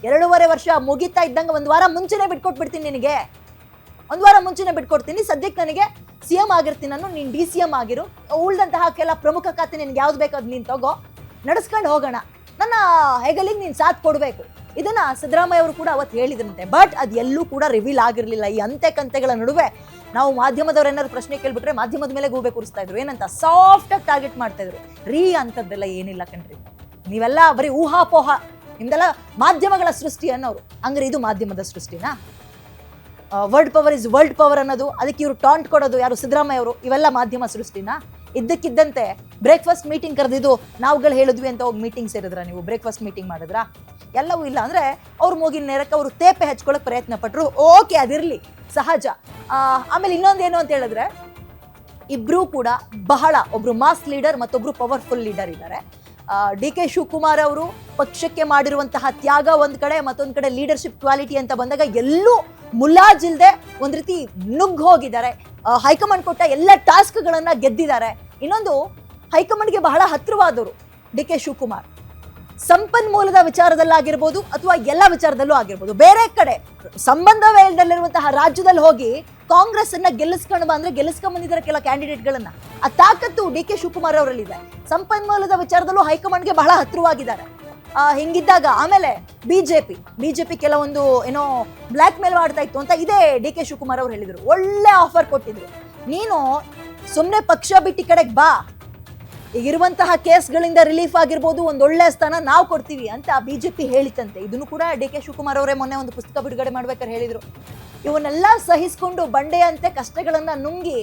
2.5 ವರ್ಷ ಮುಗಿತಾ ಇದ್ದಂಗೆ 1 ವಾರ ಮುಂಚೆನೆ ಬಿಟ್ಕೊಟ್ಬಿಡ್ತೀನಿ ನಿನಗೆ, 1 ವಾರ ಮುಂಚೆನೆ ಬಿಟ್ಕೊಡ್ತೀನಿ. ಸದ್ಯಕ್ಕೆ ನನಗೆ CM ಆಗಿರ್ತೀನಿ ನಾನು, ನೀನು DCM ಆಗಿರು, ಉಳ್ದಂತಹ ಕೆಲ ಪ್ರಮುಖ ಖಾತೆ ನಿನ್ಗೆ ಯಾವ್ದು ಬೇಕು ಅದು ನೀನು ತಗೋ, ನಡೆಸ್ಕೊಂಡು ಹೋಗೋಣ, ನನ್ನ ಹೆಗಲಿಗೆ ನೀನು ಸಾಥ್ ಕೊಡಬೇಕು. ಇದನ್ನ ಸಿದ್ದರಾಮಯ್ಯ ಅವರು ಕೂಡ ಅವತ್ತು ಹೇಳಿದ್ರಂತೆ. ಬಟ್ ಅದು ಎಲ್ಲೂ ಕೂಡ ರಿವೀಲ್ ಆಗಿರಲಿಲ್ಲ. ಈ ಅಂತೆ ಕಂತೆಗಳ ನಡುವೆ ನಾವು ಮಾಧ್ಯಮದವ್ರು ಏನಾದ್ರು ಪ್ರಶ್ನೆ ಕೇಳ್ಬಿಟ್ರೆ ಮಾಧ್ಯಮದ ಮೇಲೆ ಗೂಬೆ ಕೂರಿಸ್ತಾ ಇದ್ರು. ಏನಂತ ಸಾಫ್ಟ್ ಆಗಿ ಟಾರ್ಗೆಟ್ ಮಾಡ್ತಾ ಇದ್ರು. ಅಂತದ್ದೆಲ್ಲ ಏನಿಲ್ಲ ಕಣ್ರಿ, ನೀವೆಲ್ಲ ಬರೀ ಊಹಾಪೋಹ, ನಿಮ್ದೆಲ್ಲ ಮಾಧ್ಯಮಗಳ ಸೃಷ್ಟಿ ಅನ್ನೋರು. ಹಂಗ್ರೆ ಇದು ಮಾಧ್ಯಮದ ಸೃಷ್ಟಿನಾ? World power is world power ಅನ್ನೋದು, ಅದಕ್ಕೆ ಇವರು ಟಾಂಟ್ ಕೊಡೋದು ಯಾರು, ಸಿದ್ದರಾಮಯ್ಯ ಅವರು, ಇವೆಲ್ಲ ಮಾಧ್ಯಮ ಸೃಷ್ಟಿನಾ? ಇದ್ದಕ್ಕಿದ್ದಂತೆ ಬ್ರೇಕ್ಫಾಸ್ಟ್ ಮೀಟಿಂಗ್ ಕರೆದಿದ್ದು ನಾವುಗಳು ಹೇಳಿದ್ವಿ ಅಂತ ಹೋಗಿ ಮೀಟಿಂಗ್ ಸೇರಿದ್ರ? ನೀವು ಬ್ರೇಕ್ಫಾಸ್ಟ್ ಮೀಟಿಂಗ್ ಮಾಡಿದ್ರಾ? ಎಲ್ಲವೂ ಇಲ್ಲ. ಅಂದ್ರೆ ಅವ್ರ ಮೂಗಿನ ನೇರಕ್ಕೆ ಅವರು ತೇಪೆ ಹಚ್ಕೊಳಕ್ ಪ್ರಯತ್ನ ಪಟ್ರು. ಓಕೆ, ಅದಿರ್ಲಿ, ಸಹಜ. ಆಮೇಲೆ ಇನ್ನೊಂದೇನು ಅಂತ ಹೇಳಿದ್ರೆ, ಇಬ್ರು ಕೂಡ ಬಹಳ, ಒಬ್ರು ಮಾಸ್ ಲೀಡರ್ ಮತ್ತೊಬ್ರು ಪವರ್ಫುಲ್ ಲೀಡರ್ ಇದ್ದಾರೆ. DK ಶಿವಕುಮಾರ್ ಅವರು ಪಕ್ಷಕ್ಕೆ ಮಾಡಿರುವಂತಹ ತ್ಯಾಗ ಒಂದ್ ಕಡೆ, ಮತ್ತೊಂದ್ ಕಡೆ ಲೀಡರ್ಶಿಪ್ ಕ್ವಾಲಿಟಿ ಅಂತ ಬಂದಾಗ ಎಲ್ಲೂ ಮುಲಾಜಿಲ್ದೆ ಒಂದ್ ರೀತಿ ನುಗ್ಗ್ ಹೋಗಿದ್ದಾರೆ. ಹೈಕಮಾಂಡ್ ಕೊಟ್ಟ ಎಲ್ಲ ಟಾಸ್ಕ್ಗಳನ್ನ ಗೆದ್ದಿದ್ದಾರೆ. ಇನ್ನೊಂದು, ಹೈಕಮಾಂಡ್ಗೆ ಬಹಳ ಹತ್ತಿರವಾದವರು DK ಶಿವಕುಮಾರ್. ಸಂಪನ್ಮೂಲದ ವಿಚಾರದಲ್ಲಾಗಿರ್ಬೋದು ಅಥವಾ ಎಲ್ಲ ವಿಚಾರದಲ್ಲೂ ಆಗಿರ್ಬೋದು, ಬೇರೆ ಕಡೆ ಸಂಬಂಧವೇ ಇಲ್ಲದಲ್ಲಿರುವಂತಹ ರಾಜ್ಯದಲ್ಲಿ ಹೋಗಿ ಕಾಂಗ್ರೆಸ್ ಅನ್ನ ಗೆಲ್ಲಿಸ್ಕೊಂಡು ಬಂದ್ರೆ ಗೆಲ್ಲಿಸ್ಕೊಂಡ್ ಬಂದಿದ್ದಾರೆ ಕೆಲ ಕ್ಯಾಂಡಿಡೇಟ್ಗಳನ್ನ. ಆ ತಾಕತ್ತು DK ಶಿವಕುಮಾರ್ ಅವರಲ್ಲಿದೆ. ಸಂಪನ್ಮೂಲದ ವಿಚಾರದಲ್ಲೂ ಹೈಕಮಾಂಡ್ಗೆ ಬಹಳ ಹತ್ತಿರವಾಗಿದ್ದಾರೆ. ಹಿಂಗಿದ್ದಾಗ ಆಮೇಲೆ ಬಿಜೆಪಿ ಕೆಲವೊಂದು ಏನೋ ಬ್ಲಾಕ್ ಮೇಲ್ ಮಾಡ್ತಾ ಇತ್ತು ಅಂತ ಇದೇ DK ಶಿವಕುಮಾರ್ ಅವ್ರು ಹೇಳಿದ್ರು. ಒಳ್ಳೆ ಆಫರ್ ಕೊಟ್ಟಿದ್ರು, ನೀನು ಸುಮ್ಮನೆ ಪಕ್ಷ ಬಿಟ್ಟು ಕಡೆಗೆ ಬಾ, ಈಗಿರುವಂತಹ ಕೇಸ್ಗಳಿಂದ ರಿಲೀಫ್ ಆಗಿರ್ಬೋದು, ಒಂದೊಳ್ಳೆ ಸ್ಥಾನ ನಾವು ಕೊಡ್ತೀವಿ ಅಂತ ಬಿಜೆಪಿ ಹೇಳಿತಂತೆ. ಇದನ್ನು ಕೂಡ DK ಶಿವಕುಮಾರ್ ಅವರೇ ಮೊನ್ನೆ ಒಂದು ಪುಸ್ತಕ ಬಿಡುಗಡೆ ಮಾಡ್ಬೇಕಾದ್ರೆ ಹೇಳಿದ್ರು. ಇವನ್ನೆಲ್ಲ ಸಹಿಸ್ಕೊಂಡು ಬಂಡೆಯಂತೆ ಕಷ್ಟಗಳನ್ನ ನುಂಗಿ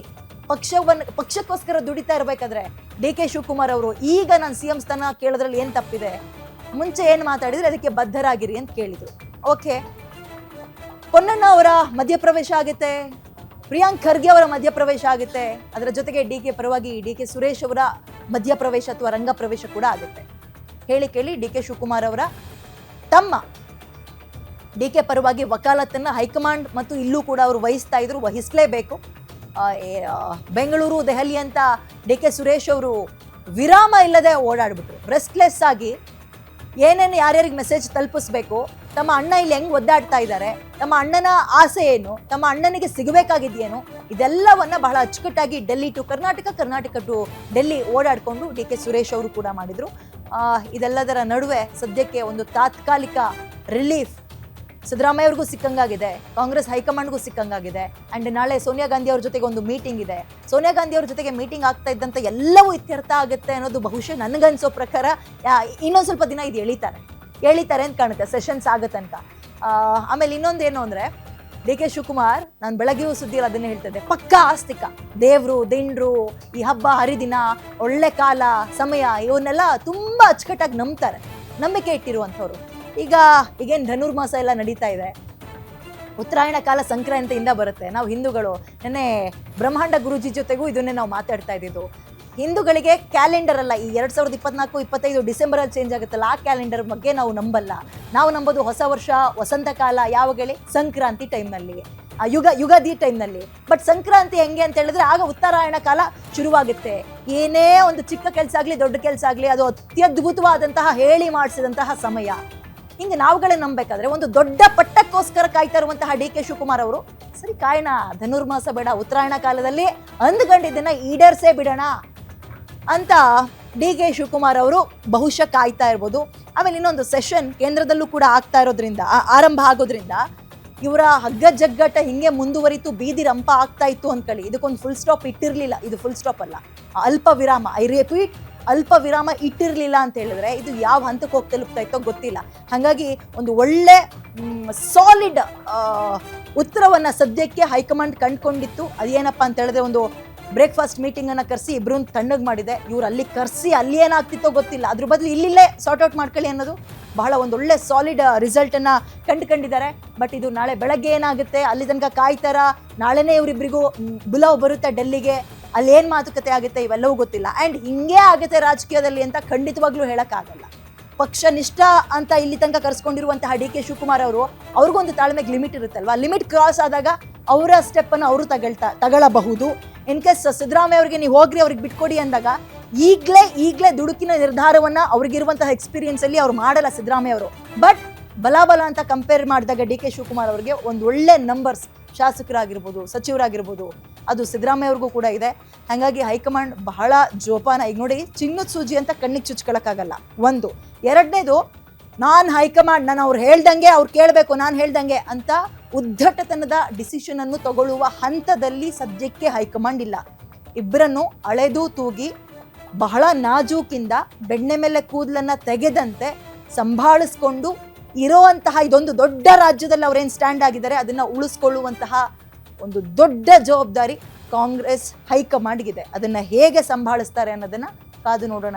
ಪಕ್ಷಕ್ಕೋಸ್ಕರ ದುಡಿತಾ ಇರ್ಬೇಕಾದ್ರೆ DK ಶಿವಕುಮಾರ್ ಅವರು ಈಗ ನಾನು CM ಸ್ಥಾನ ಕೇಳೋದ್ರಲ್ಲಿ ಏನ್ ತಪ್ಪಿದೆ, ಮುಂಚೆ ಏನ್ ಮಾತಾಡಿದ್ರೆ ಅದಕ್ಕೆ ಬದ್ಧರಾಗಿರಿ ಅಂತ ಕೇಳಿದ್ರು. ಓಕೆ, ಪೊನ್ನಣ್ಣ ಅವರ ಮಧ್ಯಪ್ರವೇಶ ಆಗುತ್ತೆ, ಪ್ರಿಯಾಂಕ್ ಖರ್ಗೆ ಅವರ ಮಧ್ಯಪ್ರವೇಶ ಆಗುತ್ತೆ, ಅದರ ಜೊತೆಗೆ DK ಪರವಾಗಿ DK ಸುರೇಶ್ ಅವರ ಮಧ್ಯಪ್ರವೇಶ ಅಥವಾ ರಂಗಪ್ರವೇಶ ಕೂಡ ಆಗುತ್ತೆ. ಕೇಳಿ DK ಶಿವಕುಮಾರ್ ಅವರ ತಮ್ಮ DK ಪರವಾಗಿ ವಕಾಲತ್ತನ್ನ ಹೈಕಮಾಂಡ್ ಮತ್ತು ಇಲ್ಲೂ ಕೂಡ ಅವರು ವಹಿಸ್ತಾ ಇದ್ರು, ವಹಿಸ್ಲೇಬೇಕು. ಬೆಂಗಳೂರು ದೆಹಲಿ ಅಂತ DK ಸುರೇಶ್ ಅವರು ವಿರಾಮ ಇಲ್ಲದೆ ಓಡಾಡ್ಬಿಟ್ರು. ರೆಸ್ಟ್ಲೆಸ್ ಆಗಿ ಏನೇನು ಯಾರ್ಯಾರಿಗೆ ಮೆಸೇಜ್ ತಲುಪಿಸ್ಬೇಕು, ತಮ್ಮ ಅಣ್ಣ ಇಲ್ಲಿ ಹೆಂಗ್ ಒದ್ದಾಡ್ತಾ ಇದ್ದಾರೆ, ತಮ್ಮ ಅಣ್ಣನ ಆಸೆ ಏನು, ತಮ್ಮ ಅಣ್ಣನಿಗೆ ಸಿಗಬೇಕಾಗಿದ್ದೇನು, ಇದೆಲ್ಲವನ್ನ ಬಹಳ ಅಚ್ಚುಕಟ್ಟಾಗಿ ಡೆಲ್ಲಿ ಟು ಕರ್ನಾಟಕ ಟು ಡೆಲ್ಲಿ ಓಡಾಡ್ಕೊಂಡು DK ಸುರೇಶ್ ಅವರು ಕೂಡ ಮಾಡಿದ್ರು. ಇದೆಲ್ಲದರ ನಡುವೆ ಸದ್ಯಕ್ಕೆ ಒಂದು ತಾತ್ಕಾಲಿಕ ರಿಲೀಫ್ ಸಿದ್ದರಾಮಯ್ಯ ಅವ್ರಿಗೂ ಸಿಕ್ಕಂಗಾಗಿದೆ, ಕಾಂಗ್ರೆಸ್ ಹೈಕಮಾಂಡ್ಗೂ ಸಿಕ್ಕಂಗಾಗಿದೆ. ಅಂಡ್ ನಾಳೆ ಸೋನಿಯಾ ಗಾಂಧಿ ಅವ್ರ ಜೊತೆಗೆ ಒಂದು ಮೀಟಿಂಗ್ ಇದೆ. ಸೋನಿಯಾ ಗಾಂಧಿ ಅವ್ರ ಜೊತೆಗೆ ಮೀಟಿಂಗ್ ಆಗ್ತಾ ಇದ್ದಂತ ಎಲ್ಲವೂ ಇತ್ಯರ್ಥ ಆಗುತ್ತೆ ಅನ್ನೋದು ಬಹುಶಃ ನನಗನ್ಸೋ ಪ್ರಕಾರ ಇನ್ನೊಂದು ಸ್ವಲ್ಪ ದಿನ ಇದು ಎಳಿತಾರೆ ಅಂತ ಕಾಣುತ್ತೆ, ಸೆಷನ್ಸ್ ಆಗೋ ತನಕ. ಆಮೇಲೆ ಇನ್ನೊಂದೇನು ಅಂದ್ರೆ, DK ಶಿವಕುಮಾರ್, ನಾನು ಬೆಳಗ್ಗೆಯೂ ಸುದ್ದಿ ಅದನ್ನೇ ಹೇಳ್ತಿದ್ದೆ, ಪಕ್ಕಾ ಆಸ್ತಿಕ, ದೇವ್ರು ದಿಂಡ್ರು, ಈ ಹಬ್ಬ ಹರಿದಿನ, ಒಳ್ಳೆ ಕಾಲ ಸಮಯ, ಇವನ್ನೆಲ್ಲ ತುಂಬಾ ಅಚ್ಚುಕಟ್ಟಾಗಿ ನಂಬ್ತಾರೆ, ನಂಬಿಕೆ ಇಟ್ಟಿರುವಂಥವ್ರು. ಈಗೇನು ಧನುರ್ಮಾಸ ಎಲ್ಲ ನಡೀತಾ ಇದೆ, ಉತ್ತರಾಯಣ ಕಾಲ ಸಂಕ್ರಾಂತಿಯಿಂದ ಬರುತ್ತೆ. ನಾವು ಹಿಂದೂಗಳು, ನೆನ್ನೆ ಬ್ರಹ್ಮಾಂಡ ಗುರೂಜಿ ಜೊತೆಗೂ ಇದನ್ನೇ ನಾವು ಮಾತಾಡ್ತಾ ಇದ್ದಿದ್ದು. ಹಿಂದೂಗಳಿಗೆ ಕ್ಯಾಲೆಂಡರ್ ಅಲ್ಲ, ಈ 2024-25 ಡಿಸೆಂಬರಲ್ಲಿ ಚೇಂಜ್ ಆಗುತ್ತಲ್ಲ, ಆ ಕ್ಯಾಲೆಂಡರ್ ಬಗ್ಗೆ ನಾವು ನಂಬಲ್ಲ. ನಾವು ನಂಬೋದು ಹೊಸ ವರ್ಷ, ವಸಂತ ಕಾಲ, ಯಾವಾಗಲೇ ಸಂಕ್ರಾಂತಿ ಟೈಮ್ನಲ್ಲಿ, ಯುಗಾದಿ ಟೈಮ್ನಲ್ಲಿ. ಬಟ್ ಸಂಕ್ರಾಂತಿ ಹೆಂಗೆ ಅಂತ ಹೇಳಿದ್ರೆ ಆಗ ಉತ್ತರಾಯಣ ಕಾಲ ಶುರುವಾಗುತ್ತೆ. ಏನೇ ಒಂದು ಚಿಕ್ಕ ಕೆಲಸ ಆಗಲಿ ದೊಡ್ಡ ಕೆಲಸ ಆಗಲಿ, ಅದು ಅತ್ಯದ್ಭುತವಾದಂತಹ ಹೇಳಿ ಮಾಡಿಸಿದಂತಹ ಸಮಯ. ಹಿಂಗೆ ನಾವುಗಳೇ ನಂಬೇಕಾದ್ರೆ ಒಂದು ದೊಡ್ಡ ಪಟ್ಟಕ್ಕೋಸ್ಕರ ಕಾಯ್ತಾ ಇರುವಂತಹ DK ಶಿವಕುಮಾರ್ ಅವರು, ಸರಿ ಕಾಯೋಣ, ಧನುರ್ಮಾಸ ಬೇಡ, ಉತ್ತರಾಯಣ ಕಾಲದಲ್ಲಿ ಅಂದ್ಕೊಂಡಿದ್ದನ್ನ ಈಡೇರ್ಸೇ ಬಿಡೋಣ ಅಂತ DK ಶಿವಕುಮಾರ್ ಅವರು ಬಹುಶಃ ಕಾಯ್ತಾ ಇರ್ಬೋದು. ಆಮೇಲೆ ಇನ್ನೊಂದು ಸೆಷನ್ ಕೇಂದ್ರದಲ್ಲೂ ಕೂಡ ಆಗ್ತಾ ಇರೋದ್ರಿಂದ, ಆರಂಭ ಆಗೋದ್ರಿಂದ ಇವರ ಹಗ್ಗ ಜಗ್ಗಾಟ ಹಿಂಗೆ ಮುಂದುವರಿತು, ಬೀದಿ ರಂಪ ಆಗ್ತಾ ಇತ್ತು ಅಂದ್ಕೊಳ್ಳಿ. ಇದಕ್ಕೊಂದು ಫುಲ್ ಸ್ಟಾಪ್ ಇಟ್ಟಿರಲಿಲ್ಲ. ಇದು ಫುಲ್ ಸ್ಟಾಪ್ ಅಲ್ಲ, ಅಲ್ಪ ವಿರಾಮ, ಐ ರಿಪೀಟ್, ಅಲ್ಪ ವಿರಾಮ ಇಟ್ಟಿರಲಿಲ್ಲ ಅಂತ ಹೇಳಿದ್ರೆ ಇದು ಯಾವ ಹಂತಕ್ಕೆ ಹೋಗಿ ತಲುಪ್ತಾ ಇತ್ತೋ ಗೊತ್ತಿಲ್ಲ. ಹಾಗಾಗಿ ಒಂದು ಒಳ್ಳೆ ಸಾಲಿಡ್ ಉತ್ತರವನ್ನ ಸದ್ಯಕ್ಕೆ ಹೈಕಮಾಂಡ್ ಕಂಡುಕೊಂಡಿತ್ತು. ಅದೇನಪ್ಪ ಅಂತ ಹೇಳಿದ್ರೆ, ಒಂದು ಬ್ರೇಕ್ಫಾಸ್ಟ್ ಮೀಟಿಂಗ್ ಅನ್ನ ಕರೆಸಿ ಇಬ್ರು ತಣ್ಣಗೆ ಮಾಡಿದೆ. ಇವ್ರು ಅಲ್ಲಿ ಕರೆಸಿ ಅಲ್ಲಿ ಏನಾಗ್ತಿತ್ತೋ ಗೊತ್ತಿಲ್ಲ, ಅದ್ರ ಬದಲು ಇಲ್ಲೇ ಸಾರ್ಟ್ ಔಟ್ ಮಾಡ್ಕೊಳ್ಳಿ ಅನ್ನೋದು ಬಹಳ ಒಂದೊಳ್ಳೆ ಸಾಲಿಡ್ ರಿಸಲ್ಟ್ ಅನ್ನ ಕಂಡುಕೊಂಡಿದ್ದಾರೆ. ಬಟ್ ಇದು ನಾಳೆ ಬೆಳಗ್ಗೆ ಏನಾಗುತ್ತೆ, ಅಲ್ಲಿ ತನಕ ಕಾಯ್ತಾರ, ನಾಳೆನೇ ಇವರಿಬ್ಬರಿಗೂ ಬುಲಾವ್ ಬರುತ್ತೆ ಡೆಲ್ಲಿಗೆ, ಅಲ್ಲಿ ಏನ್ ಮಾತುಕತೆ ಆಗುತ್ತೆ ಇವೆಲ್ಲವೂ ಗೊತ್ತಿಲ್ಲ. ಅಂಡ್ ಹಿಂಗೇ ಆಗುತ್ತೆ ರಾಜಕೀಯದಲ್ಲಿ ಅಂತ ಖಂಡಿತವಾಗ್ಲೂ ಹೇಳಕ್ಕಾಗಲ್ಲ. ಪಕ್ಷ ನಿಷ್ಠ ಅಂತ ಇಲ್ಲಿ ತನಕ ಕರೆಸ್ಕೊಂಡಿರುವಂತಹ DK ಶಿವಕುಮಾರ್ ಅವರು, ಅವ್ರಿಗೊಂದು ತಾಳ್ಮೆಗೆ ಲಿಮಿಟ್ ಇರುತ್ತಲ್ವಾ, ಲಿಮಿಟ್ ಕ್ರಾಸ್ ಆದಾಗ ಅವರ ಸ್ಟೆಪ್ ಅನ್ನು ಅವರು ತಗೊಳ್ಳಬಹುದು. ಇನ್ ಕೇಸ್ ಸಿದ್ದರಾಮಯ್ಯ ಅವರಿಗೆ ನೀವು ಹೋಗ್ರಿ, ಅವ್ರಿಗೆ ಬಿಟ್ಕೊಡಿ ಅಂದಾಗ ಈಗಲೇ ದುಡುಕಿನ ನಿರ್ಧಾರವನ್ನ ಅವ್ರಿಗಿರುವಂತಹ ಎಕ್ಸ್ಪೀರಿಯನ್ಸ್ ಅಲ್ಲಿ ಅವ್ರು ಮಾಡಲ್ಲ ಸಿದ್ದರಾಮಯ್ಯ ಅವರು. ಬಟ್ ಬಲಾಬಲ ಅಂತ ಕಂಪೇರ್ ಮಾಡಿದಾಗ ಡಿ ಕೆ ಶಿವಕುಮಾರ್ ಅವರಿಗೆ ಒಂದು ಒಳ್ಳೆ ನಂಬರ್ಸ್ ಶಾಸಕರಾಗಿರ್ಬೋದು, ಸಚಿವರಾಗಿರ್ಬೋದು, ಅದು ಸಿದ್ದರಾಮಯ್ಯ ಅವ್ರಿಗೂ ಕೂಡ ಇದೆ. ಹಾಗಾಗಿ ಹೈಕಮಾಂಡ್ ಬಹಳ ಜೋಪಾನ. ಈಗ ನೋಡಿ, ಚಿನ್ನದ ಸೂಜಿ ಅಂತ ಕಣ್ಣಿಗೆ ಚುಚ್ಕೊಳಕ್ಕಾಗಲ್ಲ. ಒಂದು. ಎರಡನೇದು, ನಾನು ಹೈಕಮಾಂಡ್, ನಾನು ಅವ್ರು ಹೇಳ್ದಂಗೆ ಅವ್ರು ಕೇಳಬೇಕು, ನಾನು ಹೇಳ್ದಂಗೆ ಅಂತ ಉದ್ದಟತನದ ಡಿಸಿಷನ್ ಅನ್ನು ತಗೊಳ್ಳುವ ಹಂತದಲ್ಲಿ ಸದ್ಯಕ್ಕೆ ಹೈಕಮಾಂಡ್ ಇಲ್ಲ. ಇಬ್ಬರನ್ನು ಅಳೆದು ತೂಗಿ ಬಹಳ ನಾಜೂಕಿಂದ ಬೆಣ್ಣೆ ಮೇಲೆ ಕೂದಲನ್ನ ತೆಗೆದಂತೆ ಸಂಭಾಳಿಸ್ಕೊಂಡು ಇರುವಂತಹ ಇದೊಂದು ದೊಡ್ಡ ರಾಜ್ಯದಲ್ಲಿ ಅವ್ರೇನು ಸ್ಟ್ಯಾಂಡ್ ಆಗಿದ್ದಾರೆ ಅದನ್ನ ಉಳಿಸ್ಕೊಳ್ಳುವಂತಹ ಒಂದು ದೊಡ್ಡ ಜವಾಬ್ದಾರಿ ಕಾಂಗ್ರೆಸ್ ಹೈಕಮಾಂಡ್ಗಿದೆ. ಅದನ್ನ ಹೇಗೆ ಸಂಭಾಳಿಸ್ತಾರೆ ಅನ್ನೋದನ್ನ ಕಾದು ನೋಡೋಣ.